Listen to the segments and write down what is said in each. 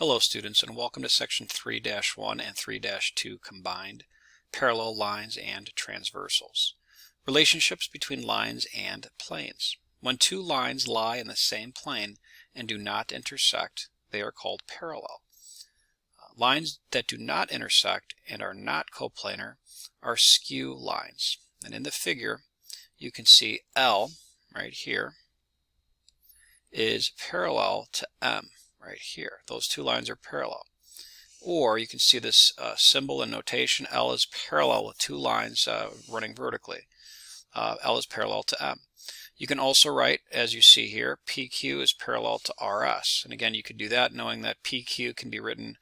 Hello students, and welcome to section 3-1 and 3-2 combined, parallel lines and transversals. Relationships between lines and planes. When two lines lie in the same plane and do not intersect, they are called parallel. Lines that do not intersect and are not coplanar are skew lines. And in the figure, you can see L right here is parallel to M right here. Those two lines are parallel. Or you can see this symbol and notation. L is parallel with two lines running vertically. L is parallel to M. You can also write, as you see here, PQ is parallel to RS. And again, you could do that knowing that PQ can be written,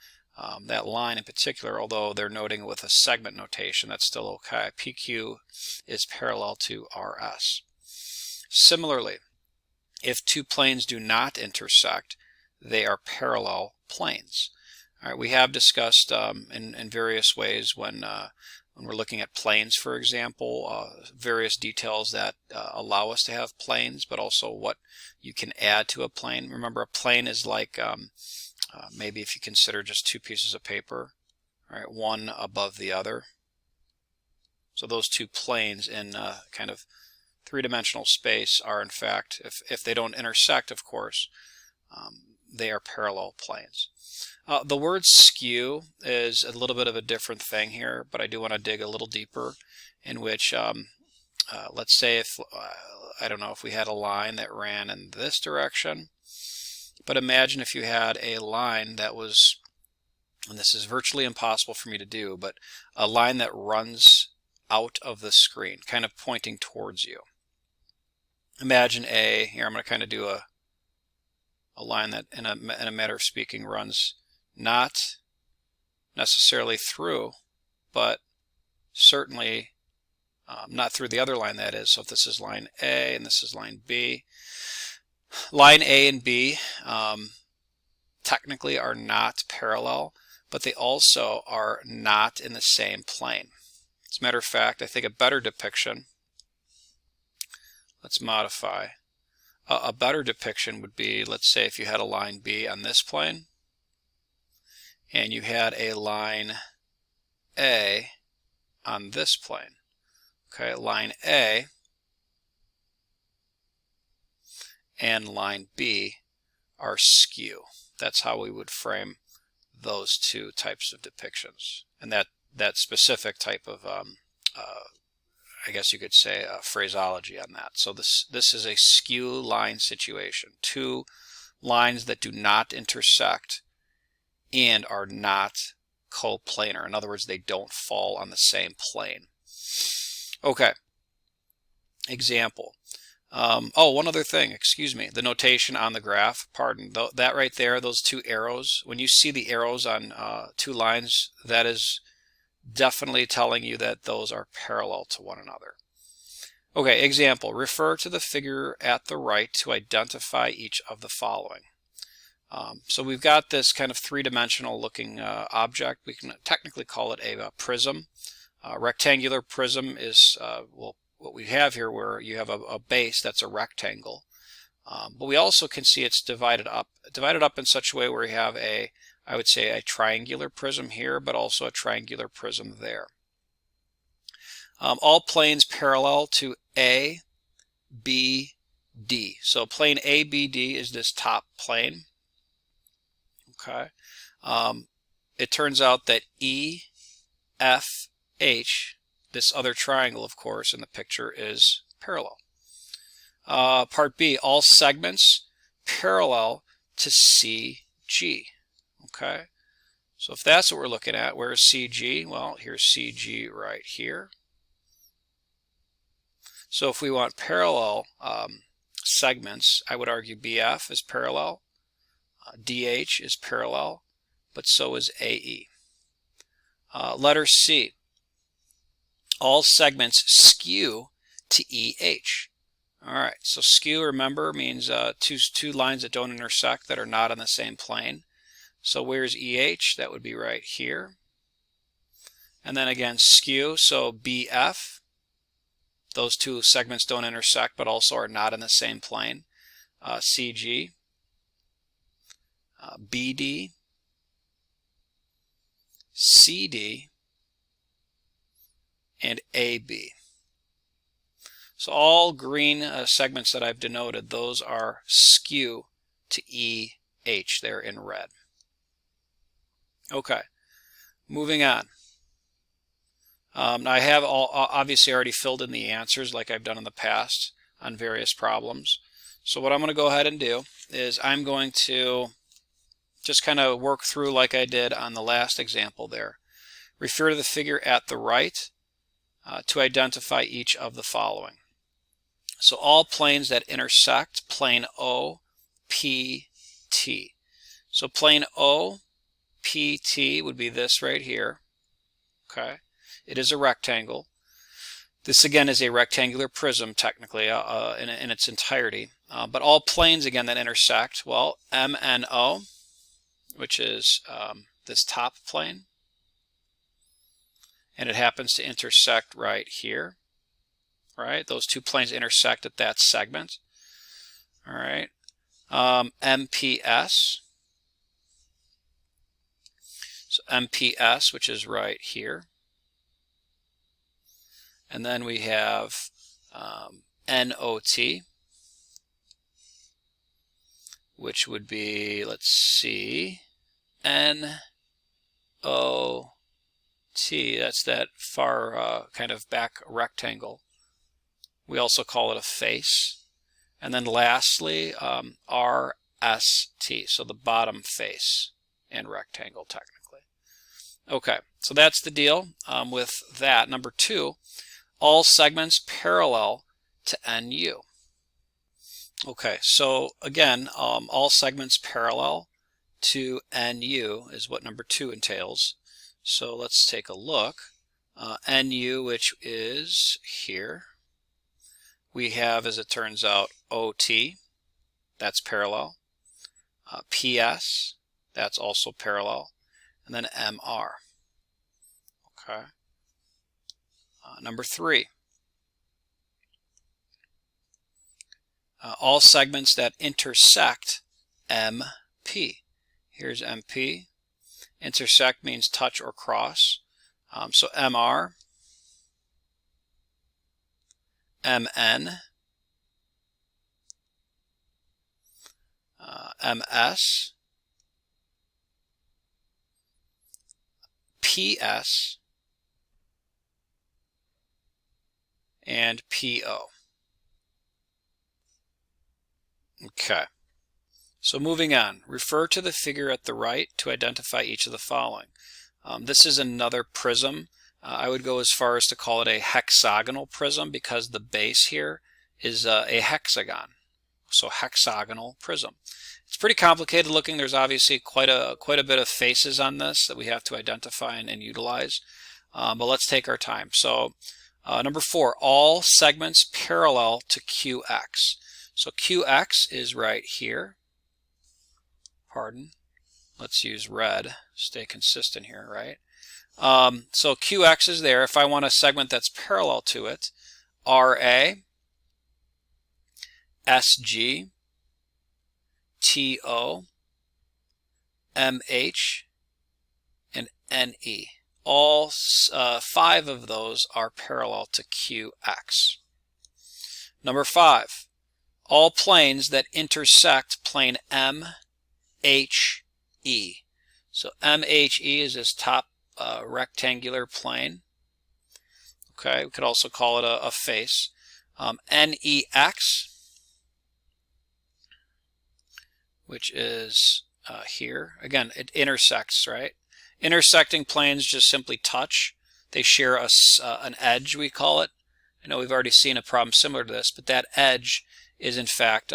that line in particular, although they're noting it with a segment notation, that's still okay. PQ is parallel to RS. Similarly, if two planes do not intersect, they are parallel planes. All right, we have discussed in various ways when we're looking at planes, for example, various details that allow us to have planes, but also what you can add to a plane. Remember, a plane is like maybe if you consider just two pieces of paper, right, one above the other. So those two planes in kind of three-dimensional space are, in fact, if they don't intersect, of course, they are parallel planes. The word skew is a little bit of a different thing here, but I do want to dig a little deeper, in which let's say if I don't know if we had a line that ran in this direction, but imagine if you had a line that was, and this is virtually impossible for me to do, but a line that runs out of the screen, kind of pointing towards you. Imagine here I'm going to kind of do a line that in a matter of speaking runs not necessarily through, but certainly not through the other line, that is. So if this is line A and this is line B, line A and B technically are not parallel, but they also are not in the same plane. As a matter of fact, I think a better depiction, let's modify. A better depiction would be, let's say if you had a line B on this plane and you had a line A on this plane. Okay, line A and line B are skew. That's how we would frame those two types of depictions. And that specific type of I guess you could say phraseology on that. So this is a skew line situation. Two lines that do not intersect and are not coplanar. In other words, they don't fall on the same plane. Okay. Example. Oh, one other thing, excuse me. The notation on the graph, pardon, that right there, those two arrows, when you see the arrows on two lines, that is definitely telling you that those are parallel to one another. Okay, example. Refer to the figure at the right to identify each of the following. So we've got this kind of three-dimensional looking object. We can technically call it a prism. Rectangular prism is well, what we have here, where you have a base that's a rectangle. But we also can see it's divided up in such a way where we have I would say a triangular prism here, but also a triangular prism there. All planes parallel to A, B, D. So plane A, B, D is this top plane. Okay. It turns out that E, F, H, this other triangle, of course, in the picture is parallel. Part B, all segments parallel to CG. Okay, so if that's what we're looking at, where's CG? Well, here's CG right here. So if we want parallel segments, I would argue BF is parallel, DH is parallel, but so is AE. Letter C, all segments skew to EH. All right, so skew, remember, means two lines that don't intersect, that are not on the same plane. So where's EH? That would be right here. And then again, skew, so BF, those two segments don't intersect but also are not in the same plane. CG, BD, CD, and AB. So all green segments that I've denoted, those are skew to EH. They're in red. Okay, moving on. I have obviously already filled in the answers like I've done in the past on various problems. So what I'm going to go ahead and do is I'm going to just kind of work through like I did on the last example there. Refer to the figure at the right to identify each of the following. So all planes that intersect plane OPT. So plane OPT would be this right here. Okay, it is a rectangle. This again is a rectangular prism technically in its entirety. But all planes again that intersect, well, MNO, which is this top plane, and it happens to intersect right here. Right, those two planes intersect at that segment. All right, MPS. So MPS, which is right here. And then we have NOT, which would be, let's see, NOT. That's that far kind of back rectangle. We also call it a face. And then lastly, RST, so the bottom face and rectangle technically. Okay, so that's the deal with that. Number 2, all segments parallel to NU. Okay, so again, all segments parallel to NU is what number 2 entails. So let's take a look. NU, which is here. We have, as it turns out, OT, that's parallel. PS, that's also parallel. And then MR. Okay. Number 3. All segments that intersect MP. Here's MP. Intersect means touch or cross. So MR, MN, MS, PS, and PO. Okay, so moving on, refer to the figure at the right to identify each of the following. This is another prism. I would go as far as to call it a hexagonal prism because the base here is a hexagon. So hexagonal prism. It's pretty complicated looking. There's obviously quite a bit of faces on this that we have to identify and utilize. But let's take our time. So number 4, all segments parallel to QX. So QX is right here. Pardon. Let's use red. Stay consistent here, right? So QX is there. If I want a segment that's parallel to it, RA, SG, TO, MH, and NE. All 5 of those are parallel to QX. Number 5, all planes that intersect plane MHE. So MHE is this top rectangular plane. Okay, we could also call it a face. NEX, which is here. Again, it intersects, right? Intersecting planes just simply touch. They share an edge, we call it. I know we've already seen a problem similar to this, but that edge is in fact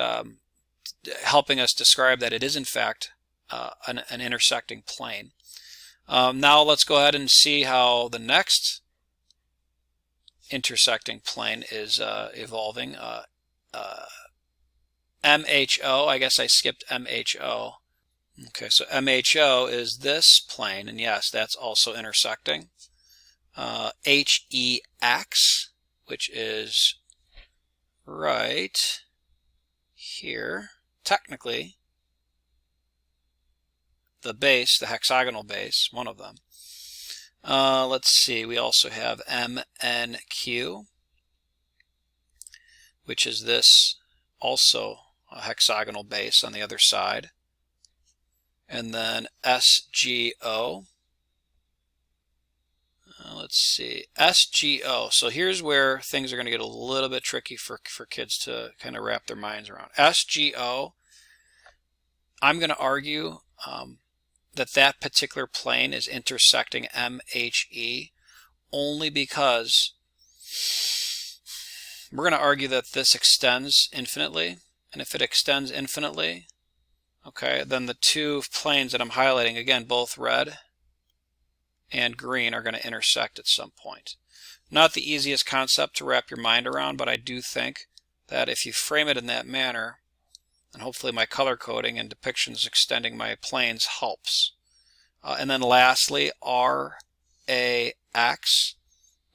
helping us describe that it is in fact an intersecting plane. Now let's go ahead and see how the next intersecting plane is evolving. MHO, I guess I skipped MHO. Okay, so MHO is this plane, and yes, that's also intersecting. HEX, which is right here, technically, the base, the hexagonal base, one of them. Let's see, we also have MNQ, which is this also a hexagonal base on the other side. And then SGO. Let's see, SGO. So here's where things are going to get a little bit tricky for kids to kind of wrap their minds around. SGO, I'm going to argue that particular plane is intersecting MHE only because we're going to argue that this extends infinitely. And if it extends infinitely, okay, then the two planes that I'm highlighting, again, both red and green, are going to intersect at some point. Not the easiest concept to wrap your mind around, but I do think that if you frame it in that manner, and hopefully my color coding and depictions extending my planes helps. And then lastly, RAX,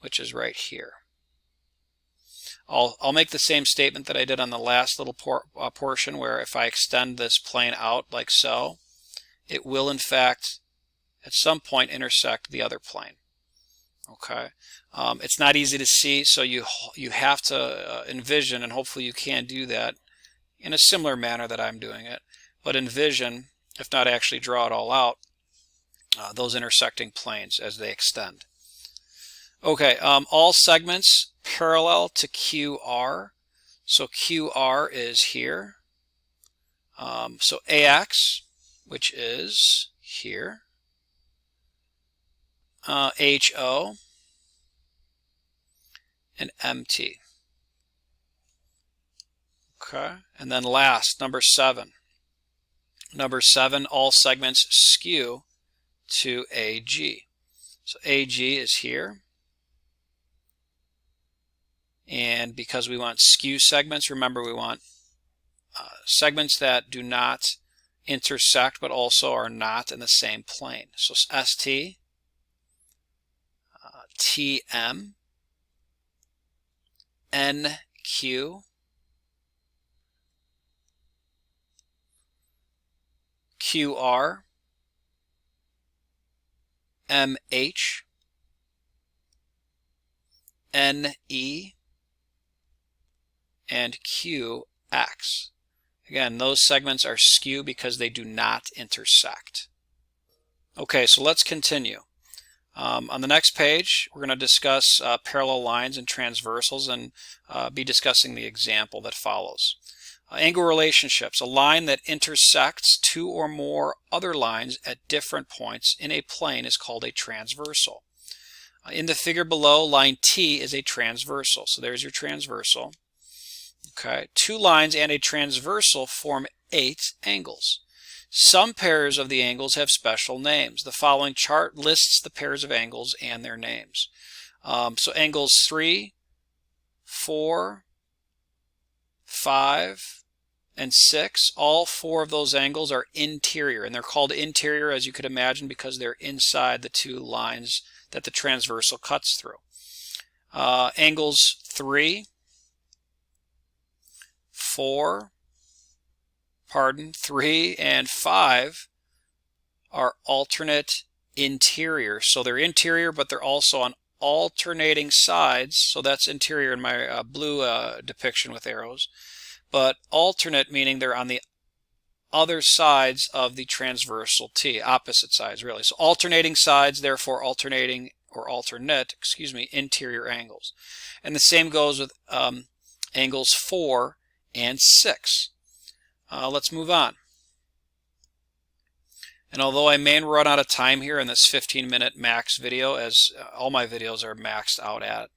which is right here. I'll make the same statement that I did on the last little portion, where if I extend this plane out like so, it will in fact at some point intersect the other plane. Okay, it's not easy to see, so you have to envision, and hopefully you can do that in a similar manner that I'm doing it, but envision, if not actually draw it all out, those intersecting planes as they extend. Okay, all segments parallel to QR. So QR is here. So AX, which is here. HO and MT. Okay, and then last, number 7. Number 7, all segments skew to AG. So AG is here. And because we want skew segments, remember we want segments that do not intersect but also are not in the same plane. So ST, TM, NQ, QR, MH, NE, and QX. Again, those segments are skew because they do not intersect. Okay, so let's continue. On the next page, we're going to discuss parallel lines and transversals and be discussing the example that follows. Angle relationships. A line that intersects two or more other lines at different points in a plane is called a transversal. In the figure below, line T is a transversal. So there's your transversal. Okay, 2 lines and a transversal form 8 angles. Some pairs of the angles have special names. The following chart lists the pairs of angles and their names. So angles 3, 4, 5, and 6, all 4 of those angles are interior, and they're called interior, as you could imagine, because they're inside the 2 lines that the transversal cuts through. Angles 3, 3 and 5 are alternate interior. So they're interior, but they're also on alternating sides. So that's interior in my blue depiction with arrows. But alternate meaning they're on the other sides of the transversal T, opposite sides really. So alternating sides, therefore alternating or alternate, interior angles. And the same goes with angles 4 and 6. Let's move on. And although I may run out of time here in this 15-minute max video, as all my videos are maxed out at,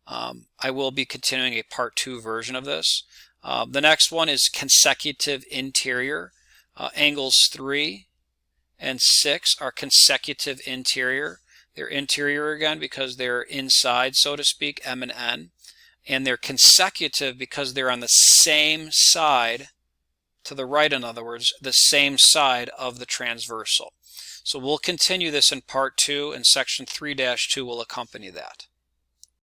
I will be continuing a part 2 version of this. The next one is consecutive interior. Angles 3 and 6 are consecutive interior. They're interior again because they're inside, so to speak, M and N. And they're consecutive because they're on the same side, to the right in other words, the same side of the transversal. So we'll continue this in part 2, and section 3-2 will accompany that.